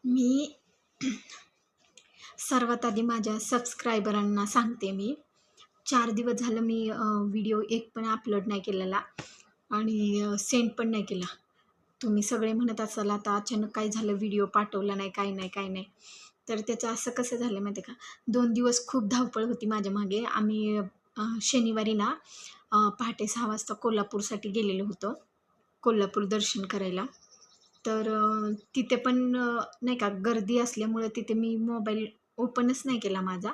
मी सर्वात आधी माझ्या सबस्क्रायबरांना सांगते मी 4 दिवस झालं मी व्हिडिओ एक पण अपलोड नाही केलेला आणि सेंड पण नाही केला. तुम्ही सगळे म्हणत असाल आता अचानक काय झालं, व्हिडिओ पाठवला नाही, काय नाही, काय नाही. तर त्याचं असं कसं झालं माहिती आहे का, 2 दिवस खूप धावपळ होती माझ्या मागे. आम्ही शनिवारी ना पहाटे 6 वाजता कोल्हापूरसाठी गेलेलो होतो. कोल्हापूर दर्शन करायला. तर तिथे पण नाही का गर्दी असल्यामुळं तिथे मी मोबाईल ओपनच नाही केला माझा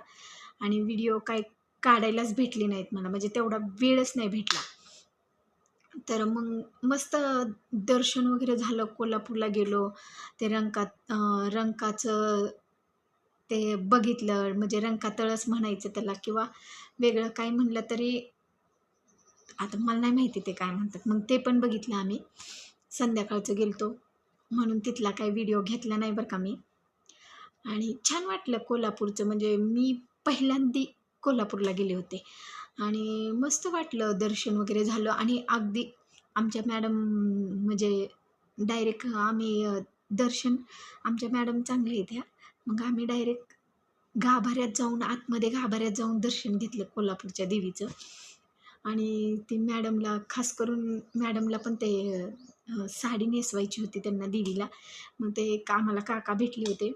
आणि व्हिडिओ काय काढायलाच भेटले नाहीत मला, म्हणजे तेवढा वेळच नाही भेटला. तर मग मस्त दर्शन वगैरे झालं. कोल्हापूरला गेलो. ते रंकाचं ते बघितलं, म्हणजे रंकातळच म्हणायचं त्याला किंवा वेगळं काय म्हणलं तरी आता मला नाही माहिती ते काय म्हणतात. मग ते पण बघितलं आम्ही. संध्याकाळचं गेलतो म्हणून तिथला काही व्हिडिओ घेतला नाही बरं का मी. आणि छान वाटलं कोल्हापूरचं, म्हणजे मी पहिल्यांदी कोल्हापूरला गेले होते आणि मस्त वाटलं. दर्शन वगैरे झालं आणि अगदी आमच्या मॅडम म्हणजे डायरेक्ट आम्ही दर्शन आमच्या मॅडम चांगल्या आहेत ह्या. मग आम्ही डायरेक्ट गाभाऱ्यात जाऊन आतमध्ये गाभाऱ्यात जाऊन दर्शन घेतलं कोल्हापूरच्या देवीचं. आणि ती मॅडमला खास करून मॅडमला पण ते साडी नेसवायची होती त्यांना देवीला. मग ते आम्हाला काका भेटले होते.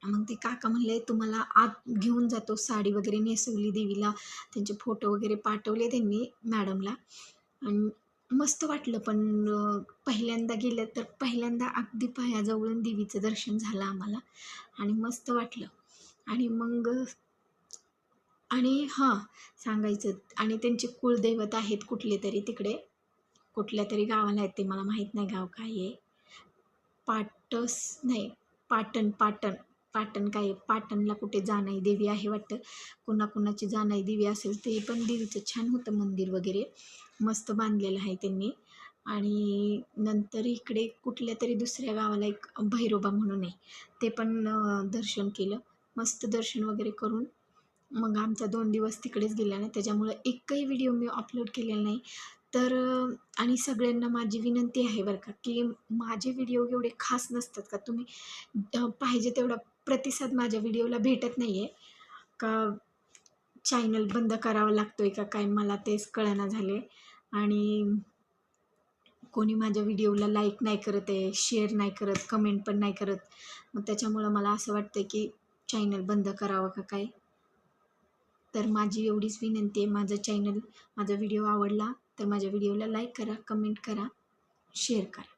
मग ते काका म्हणले, "तुम्हाला आत घेऊन जातो." साडी वगैरे नेसवली देवीला. त्यांचे फोटो वगैरे पाठवले त्यांनी मॅडमला आणि मस्त वाटलं. पण पहिल्यांदा गेलं तर पहिल्यांदा अगदी पायाजवळून देवीचं दर्शन झालं आम्हाला आणि मस्त वाटलं. आणि मग आणि हां, सांगायचं आणि त्यांचे कुलदैवत आहेत कुठलेतरी तिकडे, कुठल्यातरी गावाला आहेत ते, मला माहीत नाही गाव काय आहे. पाटस नाही, पाटण पाटण काय आहे, पाटणला कुठे जानाई देवी आहे वाटतं. कुणाकुणाची जानाई देवी असेल. ते पण देवीचं छान होतं मंदिर वगैरे, मस्त बांधलेलं आहे त्यांनी. आणि नंतर इकडे कुठल्यातरी दुसऱ्या गावाला एक भैरोबा म्हणून आहे, ते पण दर्शन केलं. मस्त दर्शन वगैरे करून मग आमचा 2 दिवस तिकडेच गेला ना, त्याच्यामुळं एकही व्हिडिओ मी अपलोड केलेला नाही. तर आणि सगळ्यांना माझी विनंती आहे बरं का, की माझे व्हिडिओ एवढे खास नसतात का, तुम्ही पाहिजे तेवढा प्रतिसाद माझ्या व्हिडिओला भेटत नाही आहे का, चॅनल बंद करावा लागतोय का काय, मला तेच कळेना झाले. आणि कोणी माझ्या व्हिडिओला लाईक नाही करत आहे, शेअर नाही करत, कमेंट पण नाही करत. मग त्याच्यामुळं मला असं वाटतं की चॅनल बंद करावं का काय. तर माझी एवढीच विनंती आहे, माझा व्हिडिओ आवडला तर माझ्या व्हिडिओला लाईक करा, कमेंट करा, शेअर करा.